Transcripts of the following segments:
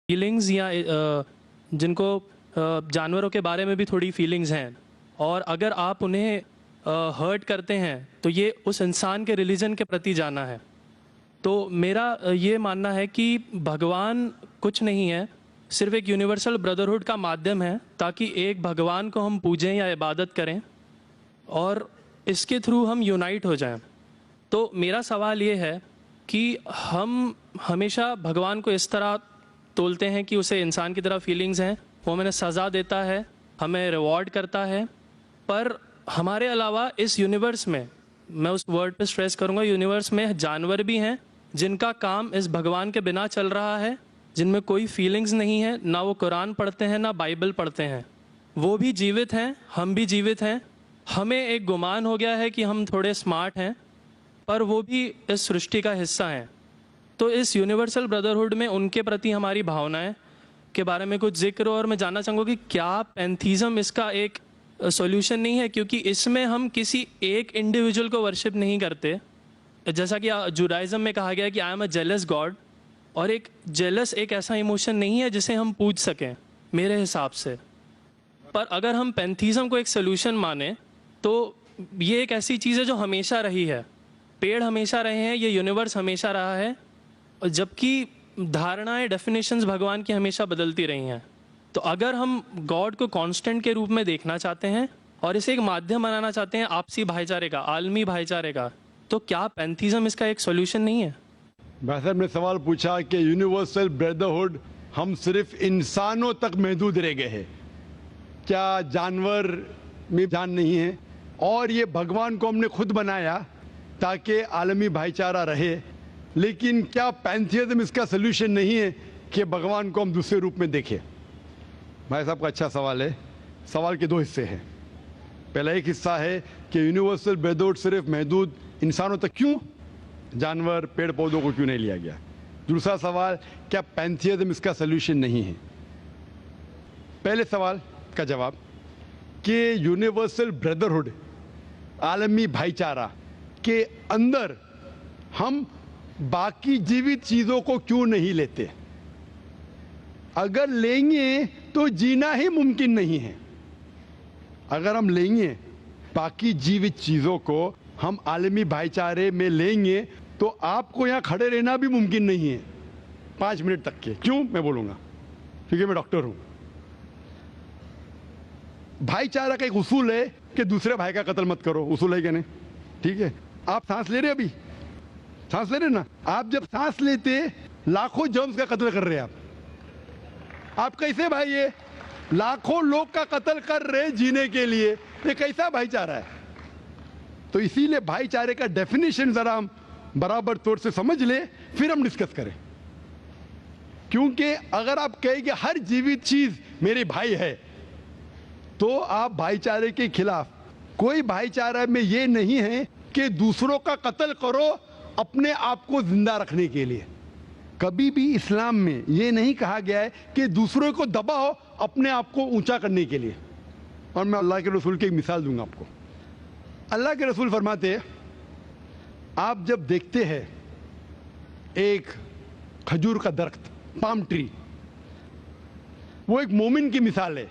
Feelings या जिनको जानवरों के बारे में भी थोड़ी फीलिंग्स हैं, और अगर आप उन्हें हर्ट करते हैं तो ये उस इंसान के रिलीजन के प्रति जाना है। तो मेरा ये मानना है कि भगवान कुछ नहीं है, सिर्फ एक यूनिवर्सल ब्रदरहुड का माध्यम है ताकि एक भगवान को हम पूजें या इबादत करें और इसके थ्रू हम यूनाइट हो जाएं। तो मेरा सवाल ये है कि हम हमेशा भगवान को इस तरह तोलते हैं कि उसे इंसान की तरह फीलिंग्स हैं, वो हमें सज़ा देता है, हमें रिवॉर्ड करता है, पर हमारे अलावा इस यूनिवर्स में, मैं उस वर्ड पे स्ट्रेस करूँगा, यूनिवर्स में जानवर भी हैं जिनका काम इस भगवान के बिना चल रहा है, जिनमें कोई फीलिंग्स नहीं है, ना वो कुरान पढ़ते हैं ना बाइबल पढ़ते हैं। वो भी जीवित हैं, हम भी जीवित हैं। हमें एक गुमान हो गया है कि हम थोड़े स्मार्ट हैं, पर वो भी इस सृष्टि का हिस्सा हैं। तो इस यूनिवर्सल ब्रदरहुड में उनके प्रति हमारी भावनाएं के बारे में कुछ जिक्र, और मैं जानना चाहूँगा कि क्या पैंथीज़म इसका एक सॉल्यूशन नहीं है, क्योंकि इसमें हम किसी एक इंडिविजुअल को वर्शिप नहीं करते। जैसा कि जुडाइज़म में कहा गया है कि I am a jealous God, और एक जेलस एक ऐसा इमोशन नहीं है जिसे हम पूज सकें मेरे हिसाब से। पर अगर हम पैंथीज़म को एक सोल्यूशन माने तो ये एक ऐसी चीज़ है जो हमेशा रही है, पेड़ हमेशा रहे हैं, ये यूनिवर्स हमेशा रहा है, जबकि धारणाएं, डेफिनेशंस भगवान की हमेशा बदलती रही हैं। तो अगर हम गॉड को कांस्टेंट के रूप में देखना चाहते हैं और इसे एक माध्यम बनाना चाहते हैं आपसी भाईचारे का, आलमी भाईचारे का, तो क्या पैंथीज़म इसका एक सॉल्यूशन नहीं है? भाई साहब ने सवाल पूछा कि यूनिवर्सल ब्रदरहुड हम सिर्फ इंसानों तक महदूद रह गए हैं, क्या जानवर में जान नहीं है? और ये भगवान को हमने खुद बनाया ताकि आलमी भाईचारा रहे, लेकिन क्या पैंथीज़म इसका सल्यूशन नहीं है कि भगवान को हम दूसरे रूप में देखें? भाई साहब का अच्छा सवाल है। सवाल के दो हिस्से हैं। पहला एक हिस्सा है कि यूनिवर्सल ब्रदरहुड सिर्फ महदूद इंसानों तक क्यों, जानवर पेड़ पौधों को क्यों नहीं लिया गया? दूसरा सवाल, क्या पैंथीज़म इसका सल्यूशन नहीं है? पहले सवाल का जवाब कि यूनिवर्सल ब्रदरहुड, आलमी भाईचारा के अंदर हम बाकी जीवित चीज़ों को क्यों नहीं लेते? अगर लेंगे तो जीना ही मुमकिन नहीं है। अगर हम लेंगे बाकी जीवित चीज़ों को, हम आलमी भाईचारे में लेंगे, तो आपको यहाँ खड़े रहना भी मुमकिन नहीं है 5 मिनट तक के। क्यों? मैं बोलूँगा, क्योंकि मैं डॉक्टर हूँ। भाईचारा का एक उसूल है कि दूसरे भाई का कत्ल मत करो, उसूल है कि नहीं? ठीक है, आप सांस ले रहे, अभी सांस ले रहे ना, आप जब सांस लेते लाखों जर्म्स का कत्ल कर रहे हैं आप कैसे भाई? ये लाखों लोग का कत्ल कर रहे जीने के लिए, ये कैसा भाईचारा है? तो इसीलिए भाईचारे का डेफिनेशन जरा हम बराबर तौर से समझ ले, फिर हम डिस्कस करें। क्योंकि अगर आप कहेंगे हर जीवित चीज मेरे भाई है, तो आप भाईचारे के खिलाफ। कोई भाईचारा में ये नहीं है कि दूसरों का कत्ल करो अपने आप को जिंदा रखने के लिए। कभी भी इस्लाम में ये नहीं कहा गया है कि दूसरों को दबाओ अपने आप को ऊंचा करने के लिए। और मैं अल्लाह के रसूल की एक मिसाल दूंगा आपको। अल्लाह के रसूल फरमाते हैं, आप जब देखते हैं एक खजूर का दरख्त, पाम ट्री, वो एक मोमिन की मिसाल है,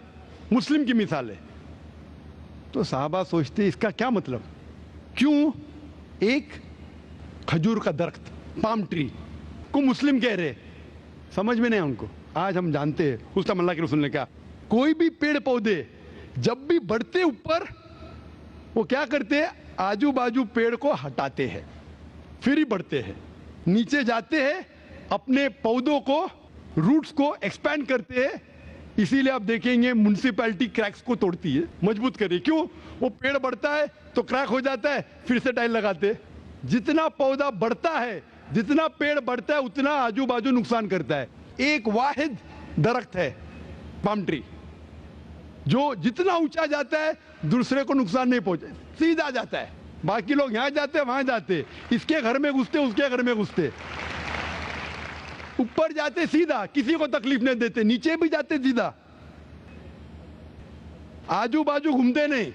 मुस्लिम की मिसाल है, तो साहबा सोचते इसका क्या मतलब? क्यों एक खजूर का दरख्त, पाम ट्री को मुस्लिम कह रहे? समझ में नहीं उनको। आज हम जानते हैं, उस टाइम अल्लाह के रसूल ने कहा, कोई भी पेड़ पौधे जब भी बढ़ते ऊपर, वो क्या करते हैं? आजू बाजू पेड़ को हटाते हैं, फिर ही बढ़ते हैं। नीचे जाते हैं, अपने पौधों को, रूट्स को एक्सपैंड करते हैं। इसीलिए आप देखेंगे म्युनिसिपैलिटी क्रैक्स को तोड़ती है, मजबूत करे। क्यों? वो पेड़ बढ़ता है तो क्रैक हो जाता है, फिर से टाइल लगाते हैं। जितना पौधा बढ़ता है, जितना पेड़ बढ़ता है, उतना आजू बाजू नुकसान करता है। एक वाहिद दरख्त है पाम ट्री, जो जितना ऊंचा जाता है दूसरे को नुकसान नहीं पहुंचे, सीधा जाता है। बाकी लोग यहां जाते हैं, वहां जाते, इसके घर में घुसते, उसके घर में घुसते, ऊपर जाते सीधा, किसी को तकलीफ नहीं देते, नीचे भी जाते सीधा, आजू बाजू घूमते नहीं।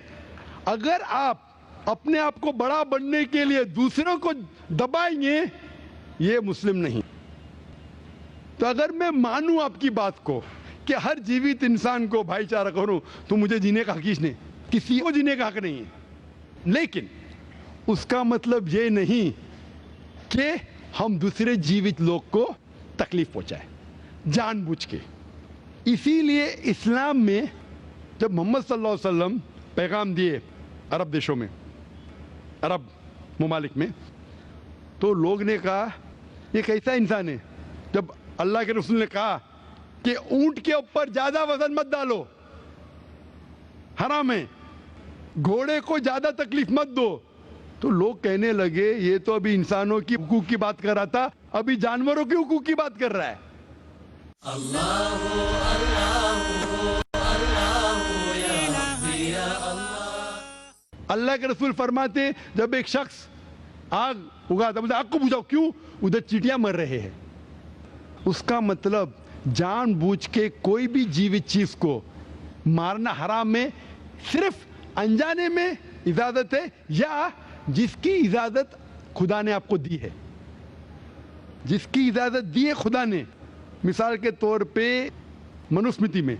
अगर आप अपने आप को बड़ा बनने के लिए दूसरों को दबाएंगे, ये मुस्लिम नहीं। تو اگر میں مانوں آپ کی بات کو کہ ہر جیوت انسان کو بھائی چارہ کروں تو مجھے جینے کا حق نہیں، کسی کو جینے کا حق نہیں ہے، لیکن اس کا مطلب یہ نہیں کہ ہم دوسرے جیوت لوگ کو تکلیف پہنچائیں جان بوجھ کے۔ اسی لیے اسلام میں جب محمد صلی اللہ علیہ وسلم پیغام دیے عرب دیشوں میں، عرب ممالک میں، تو لوگ نے کہا یہ کیسا انسان ہے؟ جب اللہ کے رسول نے کہا کہ اونٹ کے اوپر زیادہ وزن مت ڈالو، حرام ہے، گھوڑے کو زیادہ تکلیف مت دو، تو لوگ کہنے لگے یہ تو ابھی انسانوں کی حقوق کی بات کر رہا تھا، ابھی جانوروں کے حقوق کی بات کر رہا ہے۔ اللہ کے رسول فرماتے جب ایک شخص آگ اگاتا ہے، آگ کو بجھاؤ، کیوں؟ ادھر چیٹیاں مر رہے ہیں۔ اس کا مطلب جان بوجھ کے کوئی بھی جیوت چیز کو مارنا حرام ہے، صرف انجانے میں اجازت ہے یا جس کی اجازت خدا نے آپ کو دی ہے، جس کی اجازت دی ہے خدا نے۔ مثال کے طور پہ منوسمرتی میں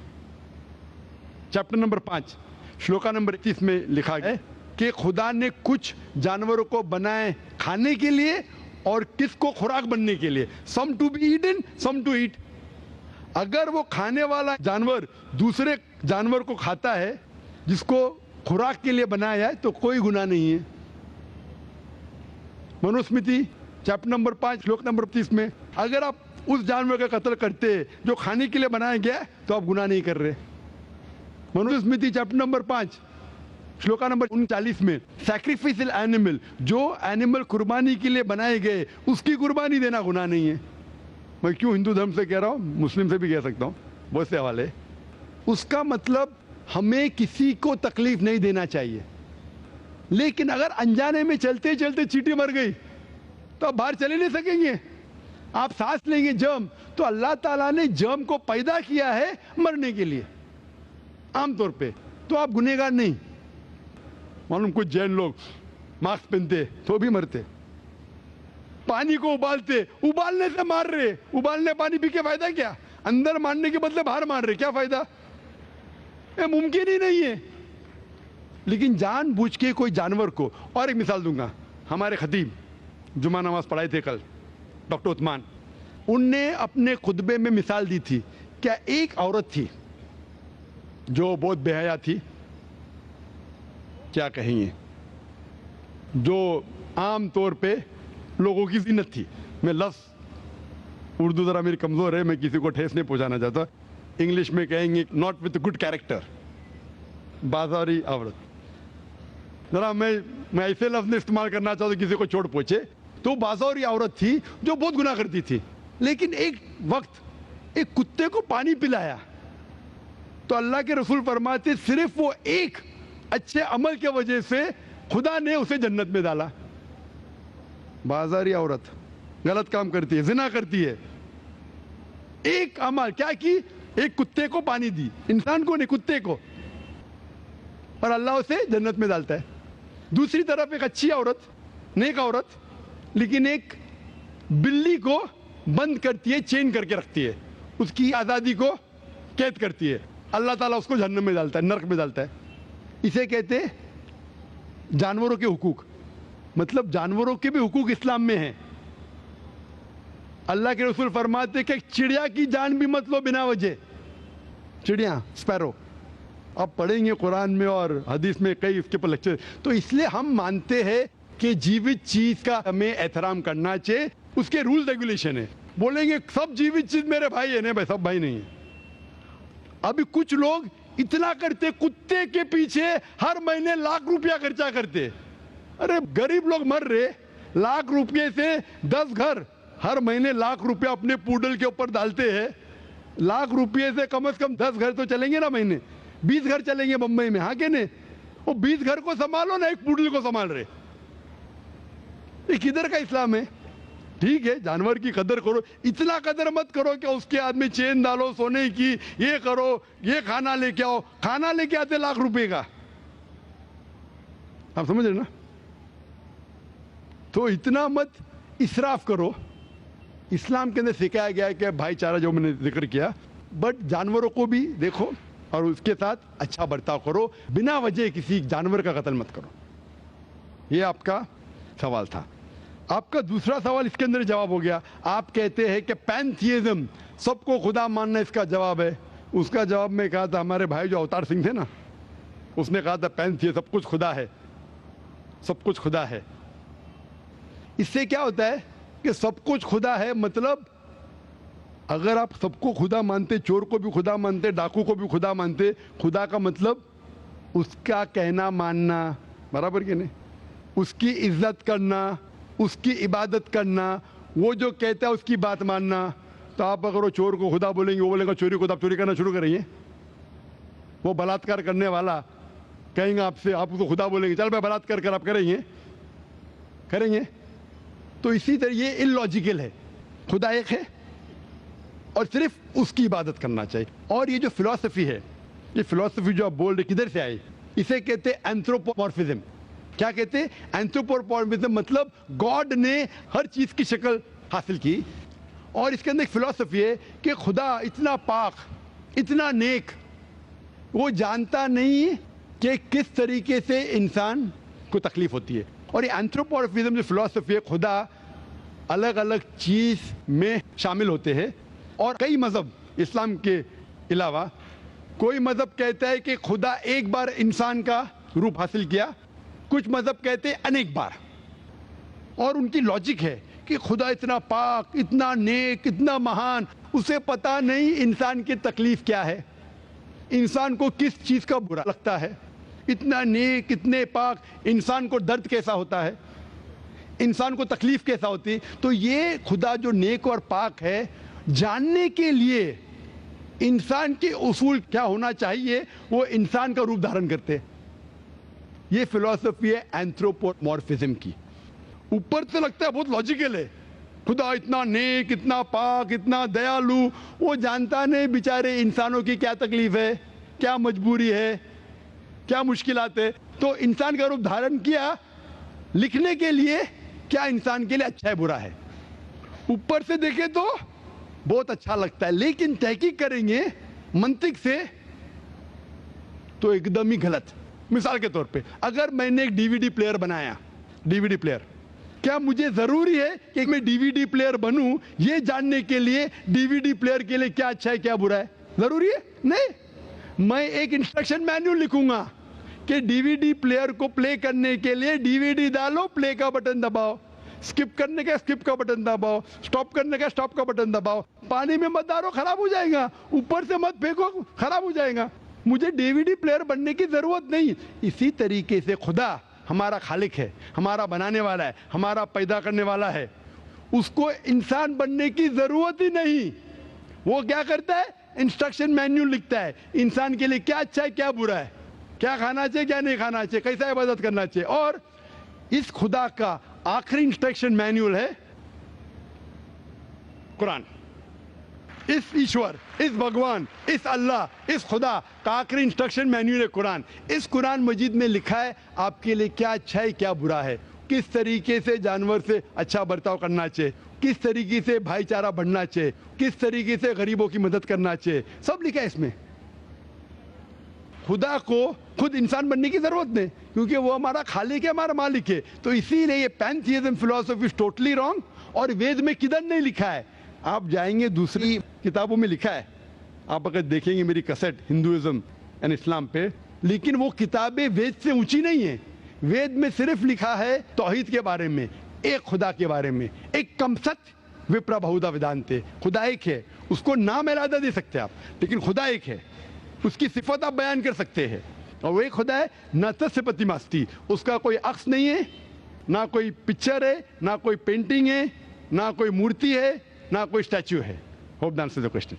چیپٹر نمبر 5 شلوکا نمبر 31 میں لکھا ہے کہ خدا نے کچھ جانوروں کو بنائے کھانے کے لیے اور کس کو خوراک بننے کے لیے، some to be eaten some to eat. اگر وہ کھانے والا جانور دوسرے جانور کو کھاتا ہے جس کو خوراک کے لیے بنایا ہے تو کوئی گناہ نہیں ہے۔ منوسمرتی چیپٹر نمبر 5 شلوک نمبر 30 میں اگر آپ اس جانور کا قتل کرتے جو کھانے کے لیے بنایا گیا تو آپ گناہ نہیں کر رہے۔ منوسمرتی چیپٹر نمبر 5 شلوکا نمبر 39 میں سیکریفائسل اینیمل، جو اینیمل قربانی کے لیے بنائے گئے اس کی قربانی دینا گناہ نہیں ہے۔ میں کیوں ہندو دھرم سے کہہ رہا ہوں، مسلم سے بھی کہہ سکتا ہوں، بہت سے حوالے۔ اس کا مطلب ہمیں کسی کو تکلیف نہیں دینا چاہیے، لیکن اگر انجانے میں چلتے چلتے چیٹی مر گئی تو آپ باہر چلے نہیں سکیں گے، آپ سانس لیں گے جرم، تو اللہ تعالیٰ نے جرم کو پیدا کیا ہے مرنے کے لیے عام طور پہ، تو آپ گنہگار نہیں۔ معلوم کچھ جین لوگ ماسک پہنتے تو بھی مرتے، پانی کو ابالتے، ابالنے سے مار رہے، ابالنے پانی پی کے فائدہ کیا؟ اندر مارنے کے بدلے باہر مار رہے، کیا فائدہ؟ یہ ممکن ہی نہیں ہے۔ لیکن جان بوجھ کے کوئی جانور کو، اور ایک مثال دوں گا، ہمارے خطیب جمعہ نماز پڑھائے تھے کل ڈاکٹر عثمان، ان نے اپنے خطبے میں مثال دی تھی، کیا ایک عورت تھی جو بہت بے حیا تھی، کیا کہیں گے، جو عام طور پہ لوگوں کی زینت تھی۔ میں لفظ اردو ذرا میری کمزور ہے، میں کسی کو ٹھیس نہیں پہنچانا چاہتا، انگلش میں کہیں گے ناٹ وتھ گڈ کیریکٹر، بازاری عورت۔ ذرا میں ایسے لفظ نہیں استعمال کرنا چاہتا کسی کو چوٹ پہنچے، تو بازاری عورت تھی جو بہت گناہ کرتی تھی، لیکن ایک وقت ایک کتے کو پانی پلایا تو اللہ کے رسول فرماتے صرف وہ ایک اچھے عمل کے وجہ سے خدا نے اسے جنت میں ڈالا۔ بازاری عورت غلط کام کرتی ہے، زنا کرتی ہے، ایک عمل کیا کی؟ ایک کتے کو پانی دی، انسان کو نہیں کتے کو، اور اللہ اسے جنت میں ڈالتا ہے۔ دوسری طرف ایک اچھی عورت، نیک عورت، لیکن ایک بلی کو بند کرتی ہے، چین کر کے رکھتی ہے، اس کی آزادی کو قید کرتی ہے، اللہ تعالیٰ اس کو جہنم میں ڈالتا ہے، نرک میں ڈالتا ہے۔ اسے کہتے ہیں جانوروں کے حقوق، مطلب جانوروں کے بھی حقوق اسلام میں ہیں۔ اللہ کے رسول فرماتے کہ چڑیا کی جان بھی مت لو بنا وجہ، چڑیا اسپیرو، آپ پڑھیں گے قرآن میں اور حدیث میں کئی اس کے پر لیکچر۔ تو اس لیے ہم مانتے ہیں کہ جیوت چیز کا ہمیں احترام کرنا چاہیے، اس کے رول ریگولیشن ہے۔ بولیں گے سب جیوت چیز میرے بھائی ہے، نہیں بھائی، سب بھائی نہیں ہے۔ ابھی کچھ لوگ اتنا کرتے، کتے کے پیچھے ہر مہینے لاکھ روپیہ خرچہ کرتے، ارے غریب لوگ مر رہے، لاکھ روپے سے 10 گھر ہر مہینے لاکھ روپیہ اپنے پوڈل کے اوپر ڈالتے ہیں، لاکھ روپے سے کم از کم 10 گھر تو چلیں گے نا، مہینے 20 گھر چلیں گے بمبئی میں، ہاں کہ نہیں؟ وہ 20 گھر کو سنبھالو نا، ایک پوڈل کو سنبھال رہے، یہ کدھر کا اسلام ہے؟ ٹھیک ہے جانور کی قدر کرو، اتنا قدر مت کرو کہ اس کے ہاتھ میں چین ڈالو سونے کی، یہ کرو، یہ کھانا لے کے آؤ، کھانا لے کے آتے لاکھ روپے کا، آپ سمجھ رہے نا؟ تو اتنا مت اسراف کرو، इस्लाम के अंदर सिखाया गया है कि भाईचारा जो मैंने जिक्र किया, बट जानवरों को भी देखो और उसके साथ अच्छा बर्ताव करो, बिना वजह किसी जानवर का कत्ल मत करो। ये आपका सवाल था। आपका दूसरा सवाल इसके अंदर जवाब हो गया। आप कहते हैं कि पैंथियज्म, सबको खुदा मानना इसका जवाब है। उसका जवाब में कहा था, हमारे भाई जो अवतार सिंह थे ना, उसने कहा था पैंथियज्म, सब कुछ खुदा है, सब कुछ खुदा है। इससे क्या होता है कि सब कुछ खुदा है, मतलब अगर आप सबको खुदा मानते, चोर को भी खुदा मानते, डाकू को भी खुदा मानते, खुदा का मतलब उसका कहना मानना, बराबर कि नहीं, उसकी इज्जत करना, उसकी इबादत करना, वो जो कहता है उसकी बात मानना। तो आप अगर वो चोर को खुदा बोलेंगे, वो बोलेगा चोरी को, तो आप चोरी करना शुरू करेंगे। वो बलात्कार करने वाला कहेंगे आपसे, आप उसको खुदा बोलेंगे, चल मैं बलात्कार कर, आप करेंगे? करेंगे? तो इसी तरह ये इलॉजिकल है। खुदा एक है और सिर्फ उसकी इबादत करना चाहिए। और ये जो फिलॉसफी है, ये फिलॉसफी जो आप बोल रहे किधर से आई, इसे कहते हैं एंथ्रोपोमॉर्फिज्म। क्या कहते हैं? एंथ्रोपोमॉर्फिज्म, मतलब गॉड ने हर चीज की शक्ल हासिल की। और इसके अंदर एक फिलॉसफी है कि खुदा इतना पाक, इतना नेक, वो जानता नहीं कि किस तरीके से इंसान को तकलीफ होती है। और ये एंथ्रोपोमॉर्फिज्म जो फिलॉसफी है, खुदा अलग अलग चीज में शामिल होते हैं। और कई मजहब, इस्लाम के अलावा कोई मजहब कहता है कि खुदा एक बार इंसान का रूप हासिल किया, कुछ मजहब कहते हैं अनेक बार। और उनकी लॉजिक है कि खुदा इतना पाक, इतना नेक, इतना महान, उसे पता नहीं इंसान की तकलीफ क्या है, इंसान को किस चीज का बुरा लगता है। इतना नेक, इतने पाक, इंसान को दर्द कैसा होता है, इंसान को तकलीफ कैसा होती है। तो ये खुदा जो नेक और पाक है, जानने के लिए इंसान के उसूल क्या होना चाहिए, वो इंसान का रूप धारण करते हैं। ये फिलॉसफी है एंथ्रोपोमॉर्फिज्म की। ऊपर से लगता है बहुत लॉजिकल है, खुदा इतना नेक, इतना पाक, इतना दयालु, वो जानता नहीं बेचारे इंसानों की क्या तकलीफ है, क्या मजबूरी है, क्या मुश्किलात है। तो इंसान का रूप धारण किया लिखने के लिए, क्या इंसान के लिए अच्छा है बुरा है। ऊपर से देखे तो बहुत अच्छा लगता है, लेकिन तहकीक करेंगे मंतिक से तो एकदम ही गलत। मिसाल के तौर पे, अगर मैंने एक डीवीडी प्लेयर बनाया, डीवीडी प्लेयर, क्या मुझे जरूरी है कि मैं डीवीडी प्लेयर बनूं ये जानने के लिए डीवीडी प्लेयर के लिए क्या अच्छा है क्या बुरा है? जरूरी है? नहीं। मैं एक इंस्ट्रक्शन मैन्युअल लिखूंगा कि डीवीडी प्लेयर को प्ले करने के लिए डीवीडी डालो, प्ले का बटन दबाओ, स्किप करने का स्किप का बटन दबाओ, स्टॉप करने का स्टॉप का बटन दबाओ, पानी में मत डालो खराब हो जाएगा, ऊपर से मत फेंको खराब हो जाएगा। मुझे डीवीडी प्लेयर बनने की जरूरत नहीं। इसी तरीके से खुदा हमारा खालिक है, हमारा बनाने वाला है, हमारा पैदा करने वाला है, उसको इंसान बनने की जरूरत ही नहीं। वो क्या करता है? इंस्ट्रक्शन मैन्युअल लिखता है, इंसान के लिए क्या अच्छा है क्या बुरा है, क्या खाना चाहिए क्या नहीं खाना चाहिए, कैसा इबादत करना चाहिए। और इस खुदा का आखिरी इंस्ट्रक्शन मैन्युअल है कुरान। इस ईश्वर, इस भगवान, इस अल्लाह, इस खुदा का आखिरी इंस्ट्रक्शन मैन्युअल है कुरान। इस कुरान मजीद में लिखा है आपके लिए क्या अच्छा है क्या बुरा है, किस तरीके से जानवर से अच्छा बर्ताव करना चाहिए, किस तरीके से भाईचारा बढ़ना चाहिए, किस तरीके से गरीबों की मदद करना चाहिए, सब लिखा है इसमें। खुदा को खुद इंसान बनने की जरूरत नहीं, क्योंकि वो हमारा खालिक है, हमारा मालिक है। तो इसीलिए ये पैंथियज्म फिलॉसफी इज टोटली रॉन्ग। और वेद में किधर नहीं लिखा है, आप जाएंगे दूसरी किताबों में लिखा है, आप अगर देखेंगे मेरी कैसेट हिंदुइज्म एंड इस्लाम पे, लेकिन वो किताबें वेद से ऊंची नहीं है। वेद में सिर्फ लिखा है तौहीद के बारे में, एक खुदा के बारे में, एक कमसत विप्रा बहुधा वेदांते, खुदा एक है, उसको नाम अलहदा दे सकते हैं आप, लेकिन खुदा एक है, उसकी सिफत आप बयान कर सकते हैं। और वो एक खुदा है न तस्य प्रतिमास्ति, उसका कोई अक्स नहीं है, ना कोई पिक्चर है, ना कोई पेंटिंग है, ना कोई मूर्ति है, ना कोई स्टैच्यू है। Hope that answers the question.